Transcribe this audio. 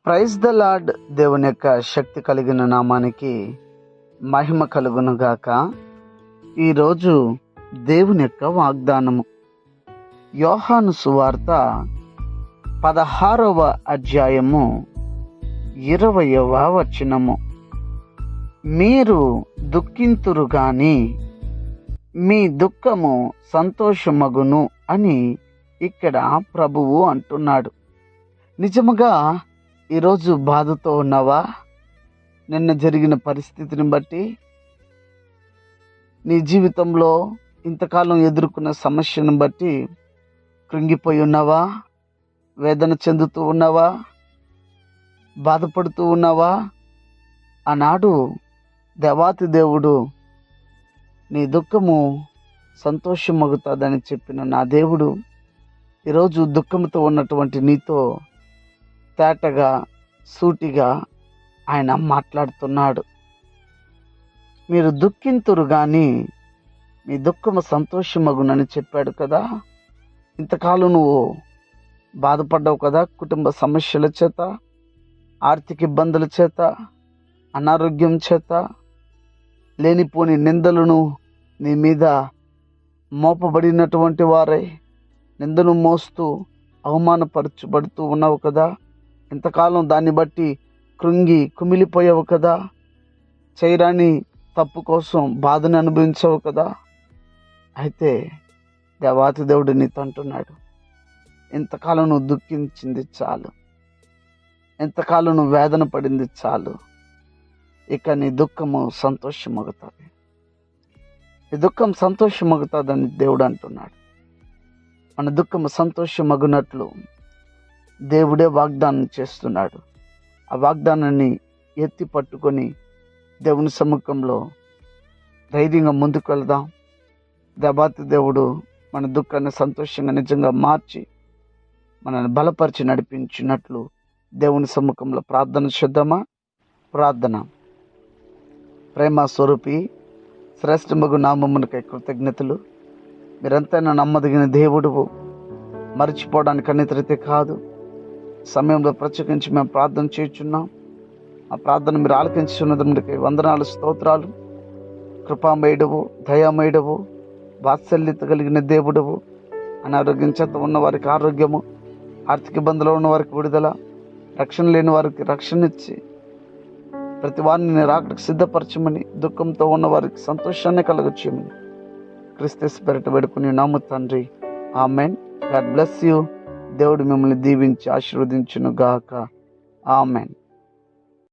Praise the lord. దేవుని యొక్క శక్తి కలిగిన నామానికి మహిమ కలుగును గాక. ఈరోజు దేవుని యొక్క వాగ్దానము యోహాను సువార్త 16వ అధ్యాయము 20వ వచనము. మీరు దుఃఖింతురు గాని మీ దుఃఖము సంతోషమగును అని ఇక్కడ ప్రభువు అంటున్నాడు. నిజముగా ఈరోజు బాధతో ఉన్నావా? నిన్న జరిగిన పరిస్థితిని బట్టి, నీ జీవితంలో ఇంతకాలం ఎదుర్కొన్న సమస్యను బట్టి కృంగిపోయి ఉన్నావా? వేదన చెందుతూ ఉన్నావా? బాధపడుతూ ఉన్నావా? ఆనాడు దేవాతి దేవుడు నీ దుఃఖము సంతోషమగుతుందని చెప్పిన నా దేవుడు ఈరోజు దుఃఖంతో ఉన్నటువంటి నీతో తేటగా సూటిగా ఆయన మాట్లాడుతున్నాడు. మీరు దుఃఖింతురు కానీ మీ దుఃఖము సంతోషమగునని చెప్పాడు కదా. ఇంతకాలం నువ్వు బాధపడ్డావు కదా, కుటుంబ సమస్యల చేత, ఆర్థిక ఇబ్బందుల చేత, అనారోగ్యం చేత, లేనిపోని నిందలను నీ మీద మోపబడినటువంటి వారై నిందను మోస్తూ అవమానపరచబడుతూ ఉన్నావు కదా. ఇంతకాలం దాన్ని బట్టి కృంగి కుమిలిపోయావు కదా. చేయరాని తప్పు కోసం బాధను అనుభవించావు కదా. అయితే దేవాతి దేవుడు నీతో అంటున్నాడు, ఇంతకాలం నువ్వు దుఃఖించింది చాలు, ఇంతకాలం నువ్వు వేదన పడింది చాలు. ఇక నీ దుఃఖము సంతోషమగుతుంది. ఈ దుఃఖం సంతోషమగుతుందని దేవుడు అంటున్నాడు. మన దుఃఖము సంతోషమగునట్లు దేవుడే వాగ్దానం చేస్తున్నాడు. ఆ వాగ్దానాన్ని ఎత్తి పట్టుకొని దేవుని సముఖంలో ధైర్యంగా ముందుకు వెళ్దాం. దేవాతి దేవుడు మన దుఃఖాన్ని సంతోషంగా నిజంగా మార్చి మనల్ని బలపరిచి నడిపించినట్లు దేవుని సముఖంలో ప్రార్థన చేద్దామా? ప్రార్థన. ప్రేమ స్వరూపి శ్రేష్టమగు నామమునకై కృతజ్ఞతలు. మీరంతైనా నమ్మదగిన దేవుడువు, మర్చిపోవడానికి అన్నితరైతే కాదు. సమయంలో ప్రత్యేకించి మేము ప్రార్థన చేయుచున్నాం. ఆ ప్రార్థన మీరు ఆలకించున్నదముడికి వందనాలు, స్తోత్రాలు. కృపామయుడవు, దయామయుడవు, వాత్సల్యత కలిగిన దేవుడవు. అనారోగ్యం చేత ఉన్న వారికి ఆరోగ్యము, ఆర్థిక ఇబ్బందులు ఉన్న వారికి విడుదల, రక్షణ లేని వారికి రక్షణ ఇచ్చి ప్రతి వారిని నేను రాకడానికి సిద్ధపరచమని, దుఃఖంతో ఉన్న వారికి సంతోషాన్ని కలగచేయమని క్రీస్తు పేరిట వేడుకుని నాము తండ్రి, ఆమెన్. God bless you. దేవుడు మిమ్మల్ని దీవించి ఆశీర్వదించును గాక. ఆమెన్.